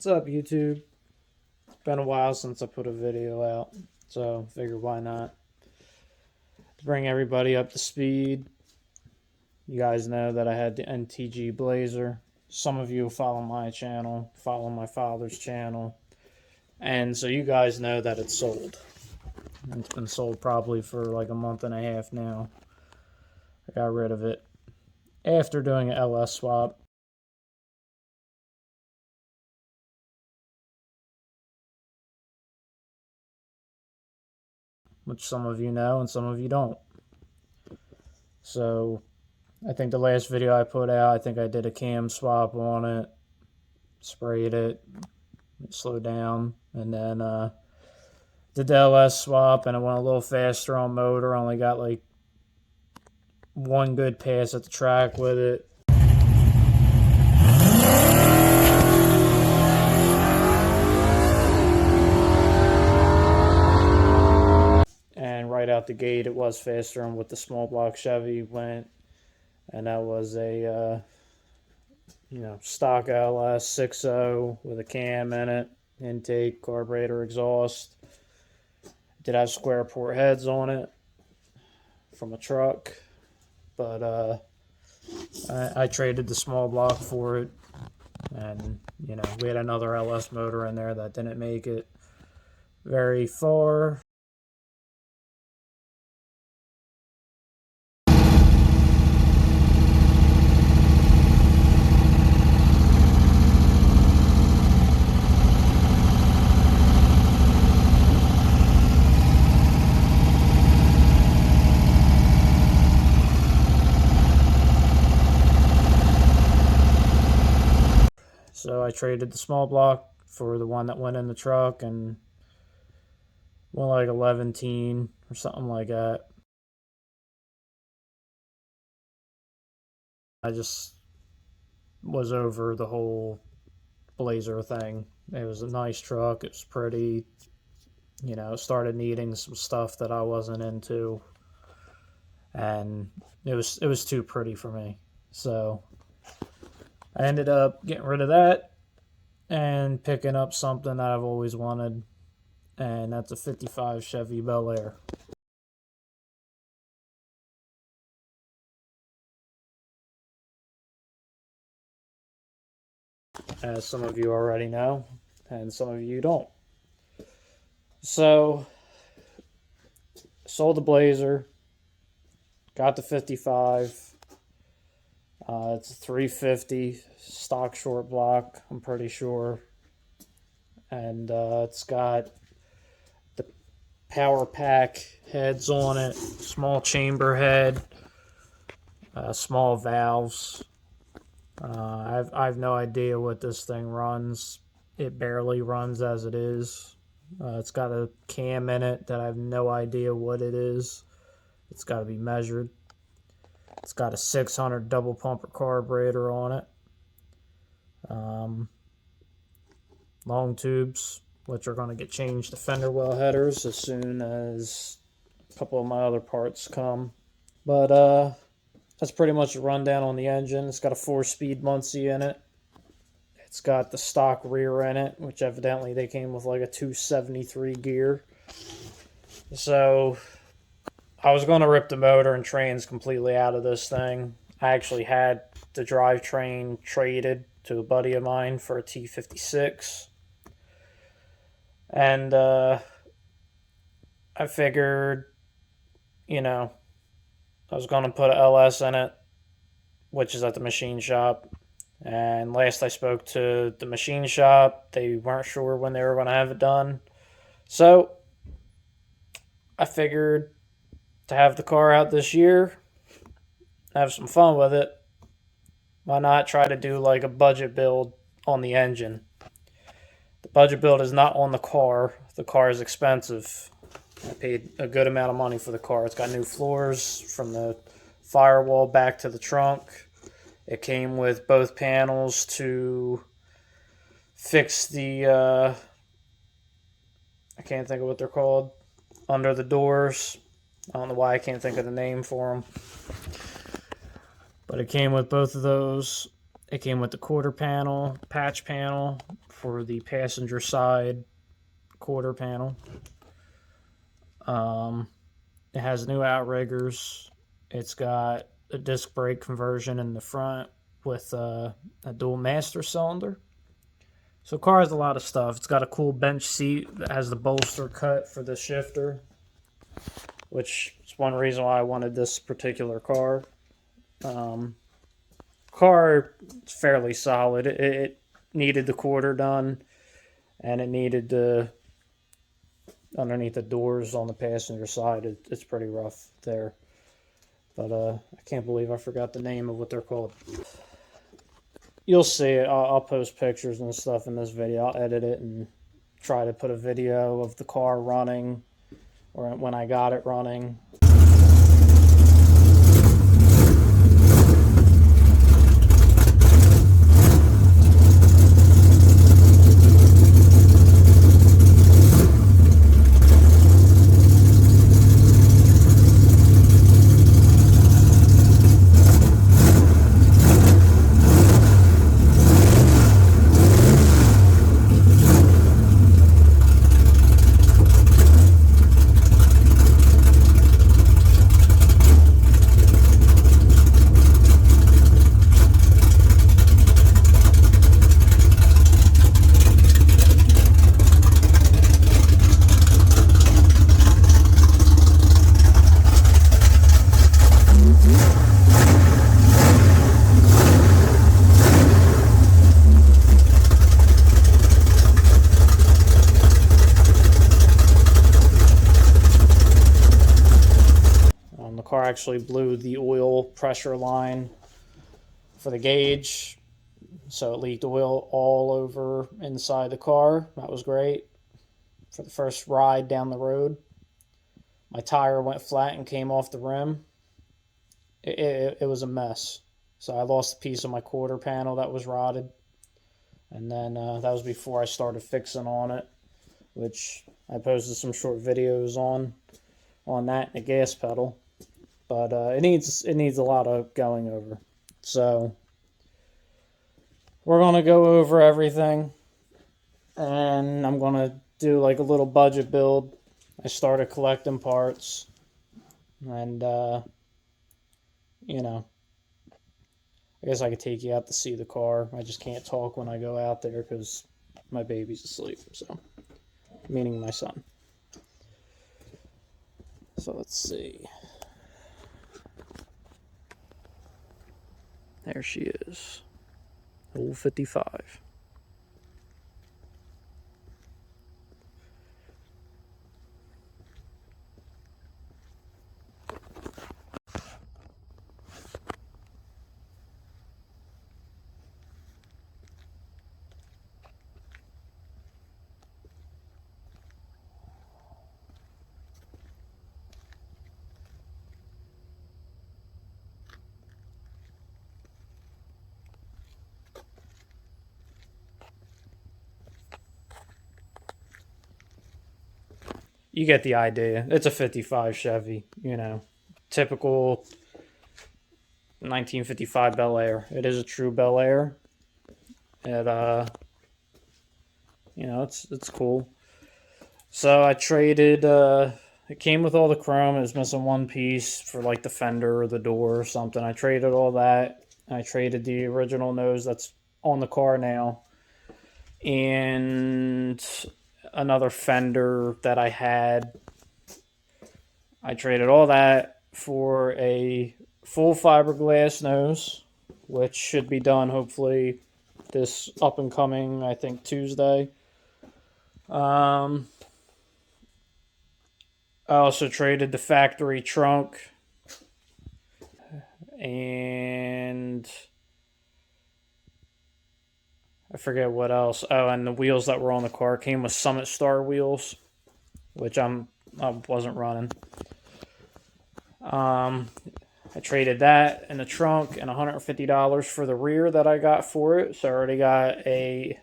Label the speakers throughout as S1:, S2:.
S1: What's up, YouTube? It's been a while since I put a video out, so figured why not. To bring everybody up to speed, you guys know that I had the NTG Blazer. Some of you follow my channel, follow my father's channel, and so you guys know that it's sold. It's been sold probably for like a month and a half now. I got rid of it after doing an LS swap. Which some of you know and some of you don't. So I think the last video I put out, I think I did a cam swap on it, sprayed it slowed down, and then did the LS swap, and it went a little faster on motor. Only got like one good pass at the track with it. And right out the gate, it was faster, and with the small block Chevy went, and that was a stock LS 6.0 with a cam in it, intake, carburetor, exhaust. Did have square port heads on it from a truck, but I traded the small block for it, and we had another LS motor in there that didn't make it very far. So I traded the small block for the one that went in the truck, and went like 11-teen or something like that. I just was over the whole Blazer thing. It was a nice truck. It was pretty. Started needing some stuff that I wasn't into, and it was too pretty for me. So I ended up getting rid of that and picking up something that I've always wanted, and that's a 55 Chevy Bel Air. As some of you already know, and some of you don't. So, sold the Blazer, got the 55. It's a 350 stock short block, I'm pretty sure. And it's got the power pack heads on it, small chamber head, small valves. I have no idea what this thing runs. It barely runs as it is. It's got a cam in it that I have no idea what it is. It's got to be measured. It's got a 600 double pumper carburetor on it. Long tubes, which are going to get changed to fender well headers as soon as a couple of my other parts come. But that's pretty much a rundown on the engine. It's got a 4-speed Muncie in it. It's got the stock rear in it, which evidently they came with like a 273 gear. So I was going to rip the motor and trains completely out of this thing. I actually had the drivetrain traded to a buddy of mine for a T56. And I figured, I was going to put an LS in it, which is at the machine shop. And last I spoke to the machine shop, they weren't sure when they were going to have it done. So I figured to have the car out this year, have some fun with it, why not try to do like a budget build on the engine? The budget build is not on the car. The car is expensive. I paid a good amount of money for the car. It's got new floors from the firewall back to the trunk. It came with both panels to fix the, I can't think of what they're called, under the doors. I don't know why I can't think of the name for them. But it came with both of those. It came with the quarter panel, patch panel for the passenger side quarter panel. It has new outriggers. It's got a disc brake conversion in the front with a dual master cylinder. So the car has a lot of stuff. It's got a cool bench seat that has the bolster cut for the shifter, which is one reason why I wanted this particular car. Car is fairly solid. It needed the quarter done, and it needed the underneath the doors on the passenger side. It's pretty rough there. But I can't believe I forgot the name of what they're called. You'll see it. I'll post pictures and stuff in this video. I'll edit it and try to put a video of the car running or when I got it running. The car actually blew the oil pressure line for the gauge, so it leaked oil all over inside the car. That was great for the first ride down the road. My tire went flat and came off the rim. It was a mess. So I lost a piece of my quarter panel that was rotted, and then that was before I started fixing on it, which I posted some short videos on that and the gas pedal. But it needs a lot of going over. So we're going to go over everything. And I'm going to do like a little budget build. I started collecting parts. And, you know, I guess I could take you out to see the car. I just can't talk when I go out there because my baby's asleep. So, meaning my son. So let's see. There she is. Old 55. You get the idea. It's a 55 Chevy, you know. Typical 1955 Bel Air. It is a true Bel Air. It, you know, it's cool. So I traded, it came with all the chrome. It was missing one piece for like the fender or the door or something. I traded all that. I traded the original nose that's on the car now. And another fender that I had. I traded all that for a full fiberglass nose, which should be done hopefully this up and coming, I think, Tuesday. I also traded the factory trunk and I forget what else. Oh, and the wheels that were on the car came with Summit Star wheels, which I wasn't running. I traded that in the trunk and $150 for the rear that I got for it. So I already got a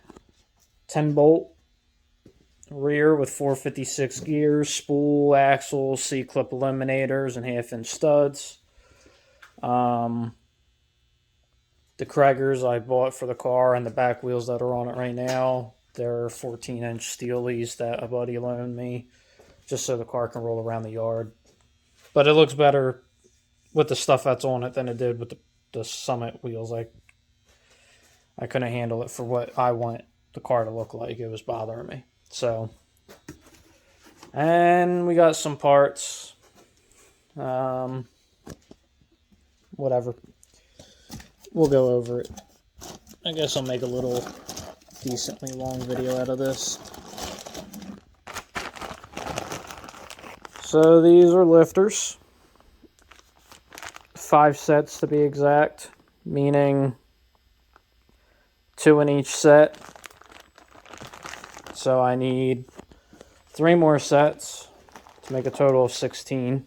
S1: 10-bolt rear with 456 gears, spool, axle, C-clip eliminators, and half-inch studs. The Craigers I bought for the car and the back wheels that are on it right now. They're 14-inch steelies that a buddy loaned me just so the car can roll around the yard. But it looks better with the stuff that's on it than it did with the Summit wheels. I couldn't handle it for what I want the car to look like. It was bothering me. So, and we got some parts. Whatever. We'll go over it. I guess I'll make a little decently long video out of this. So these are lifters. 5 sets to be exact, meaning 2 in each set. So I need 3 more sets to make a total of 16.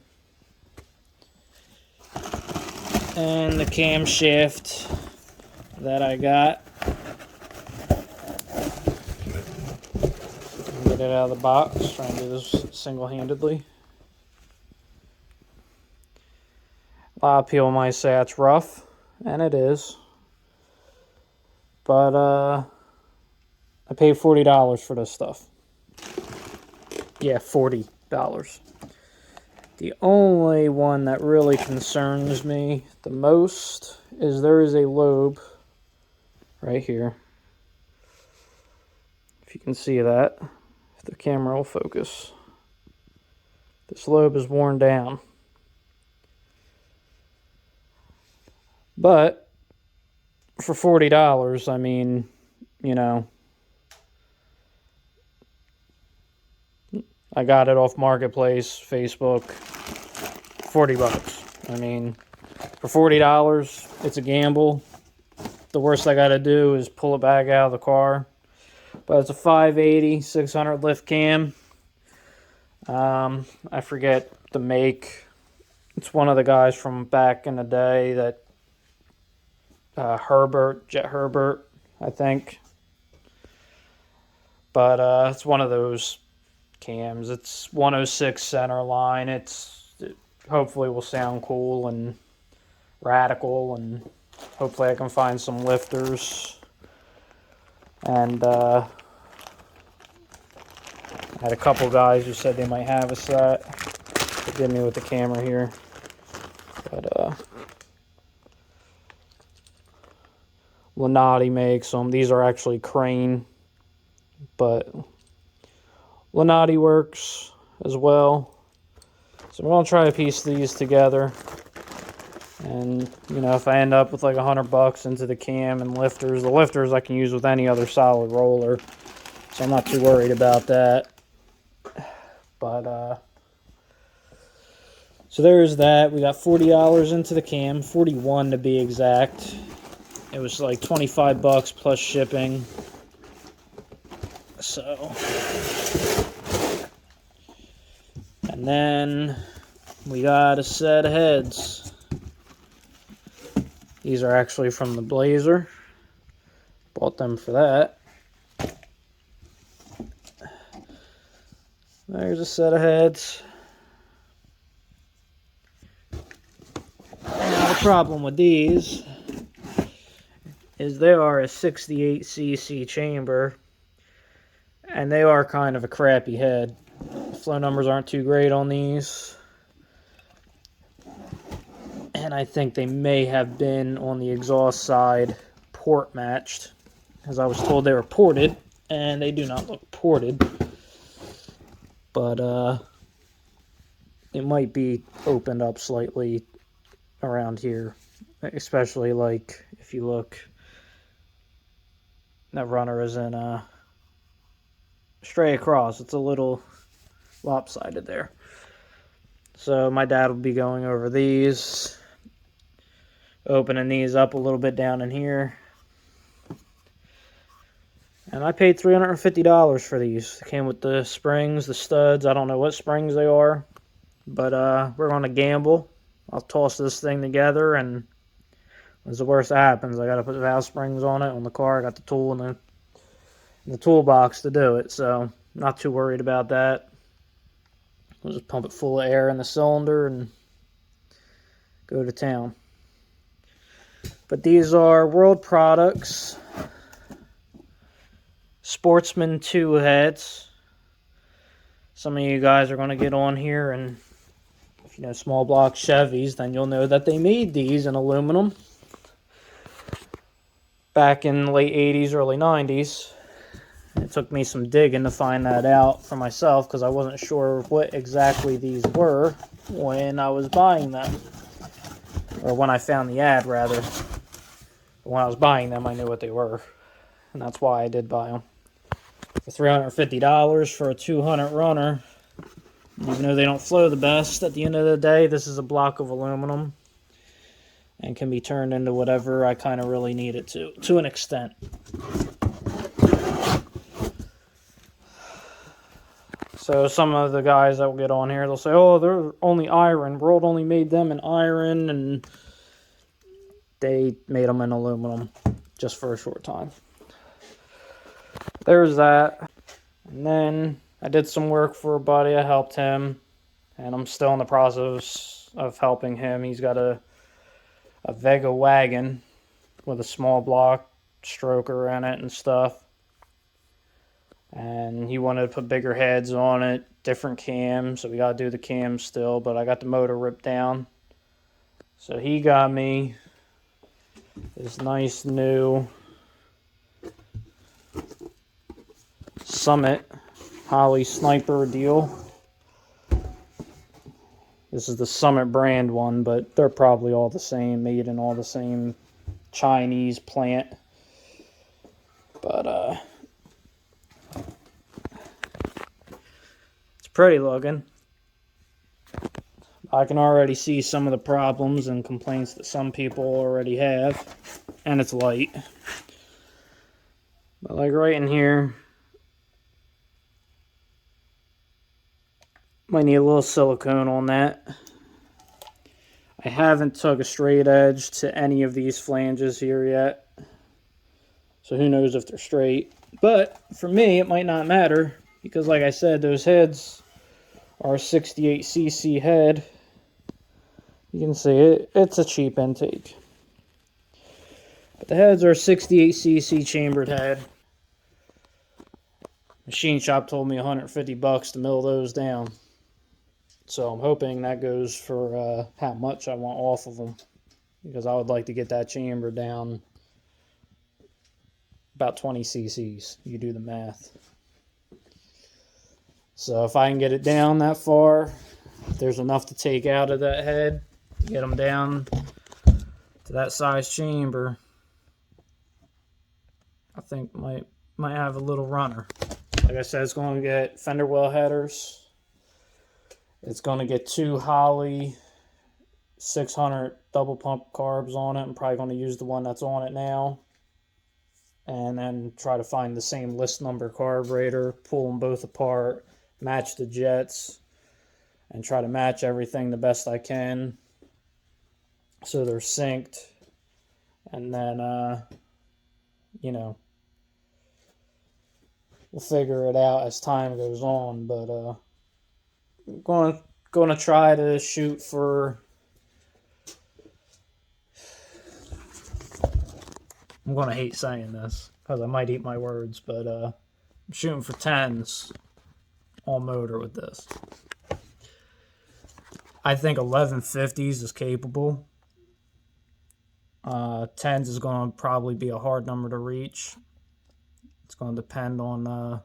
S1: And the camshaft that I got. Get it out of the box. Try and do this single-handedly. A lot of people might say it's rough, and it is. But I paid $40 for this stuff. Yeah, $40. The only one that really concerns me the most is there is a lobe right here. If you can see that, if the camera will focus. This lobe is worn down. But for $40, I mean, you know, I got it off Marketplace, Facebook, $40. I mean, for $40, it's a gamble. The worst I got to do is pull it back out of the car. But it's a 580, 600 lift cam. I forget the make. It's one of the guys from back in the day that Jet Herbert, I think. But it's one of those cams. It's 106 center line. It hopefully will sound cool and radical, and hopefully I can find some lifters. And I had a couple guys who said they might have a set. Forgive me with the camera here. But Lenati makes them. These are actually Crane, but Lenati works as well. So I'm going to try to piece these together. And, you know, if I end up with like $100 into the cam and lifters, the lifters I can use with any other solid roller. So I'm not too worried about that. But, so there's that. We got $40 into the cam, 41 to be exact. It was like $25 plus shipping. So, and then we got a set of heads. These are actually from the Blazer. Bought them for that. There's a set of heads. Now the problem with these is they are a 68cc chamber, and they are kind of a crappy head. Flow numbers aren't too great on these, and I think they may have been on the exhaust side port matched, as I was told they were ported, and they do not look ported. But it might be opened up slightly around here, especially like if you look. That runner is in straight across. It's a little lopsided there. So my dad will be going over these, opening these up a little bit down in here. And I paid $350 for these. They came with the springs, the studs. I don't know what springs they are, but we're going to gamble. I'll toss this thing together, and what's the worst that happens? I got to put valve springs on it on the car. I got the tool in the toolbox to do it, so not too worried about that. We'll just pump it full of air in the cylinder and go to town. But these are World Products Sportsman 2 heads. Some of you guys are going to get on here, and if you know small block Chevys, then you'll know that they made these in aluminum back in the late 80s, early 90s. It took me some digging to find that out for myself because I wasn't sure what exactly these were when I was buying them. Or when I found the ad, rather. When I was buying them, I knew what they were. And that's why I did buy them. For $350 for a 200 runner, even though they don't flow the best, at the end of the day, this is a block of aluminum and can be turned into whatever I kind of really need it to an extent. So some of the guys that will get on here, they'll say, oh, they're only iron. World only made them in iron, and they made them in aluminum just for a short time. There's that. And then I did some work for a buddy. I helped him, and I'm still in the process of helping him. He's got a Vega wagon with a small block stroker in it and stuff. And he wanted to put bigger heads on it, different cams, so we got to do the cams still, but I got the motor ripped down. So he got me this nice new Summit Holley Sniper deal. This is the Summit brand one, but they're probably all the same, made in all the same Chinese plant. But, pretty looking. I can already see some of the problems and complaints that some people already have, and it's light. But like right in here, might need a little silicone on that. I haven't took a straight edge to any of these flanges here yet, so who knows if they're straight. But for me, it might not matter, because like I said, those heads are 68cc head. You can see it. It's a cheap intake. But the heads are 68cc chambered head. Machine shop told me $150 to mill those down. So I'm hoping that goes for how much I want off of them. Because I would like to get that chamber down about 20 cc's. You do the math. So if I can get it down that far, if there's enough to take out of that head, to get them down to that size chamber, I think might have a little runner. Like I said, it's going to get fender well headers. It's going to get 2 Holley 600 double pump carbs on it. I'm probably going to use the one that's on it now. And then try to find the same list number carburetor, pull them both apart, match the jets, and try to match everything the best I can so they're synced. And then, you know, we'll figure it out as time goes on. But I'm going to try to shoot for, I'm going to hate saying this because I might eat my words, but I'm shooting for 10s on motor with this. I think 1150s is capable. 10s is going to probably be a hard number to reach. It's going to depend on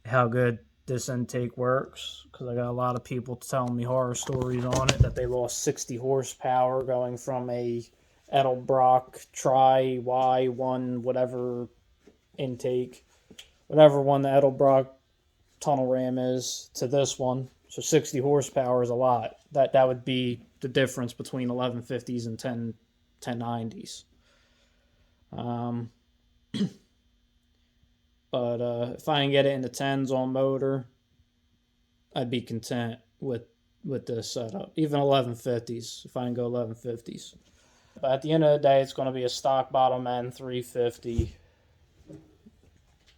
S1: how good this intake works, because I got a lot of people telling me horror stories on it that they lost 60 horsepower going from a Edelbrock Tri Y1 whatever intake, whatever one the Edelbrock tunnel ram is, to this one. So 60 horsepower is a lot. That would be the difference between 1150s and 1090s. But if I can get it into 10s on motor, I'd be content with this setup. Even 1150s, if I can go 1150s. But at the end of the day, it's going to be a stock bottom end 350.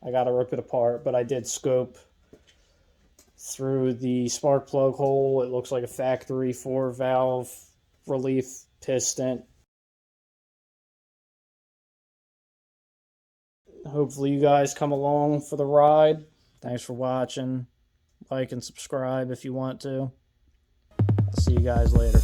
S1: I got to rip it apart, but I did scope through the spark plug hole. It looks like a factory 4-valve relief piston. Hopefully you guys come along for the ride. Thanks for watching. Like and subscribe if you want to. I'll see you guys later.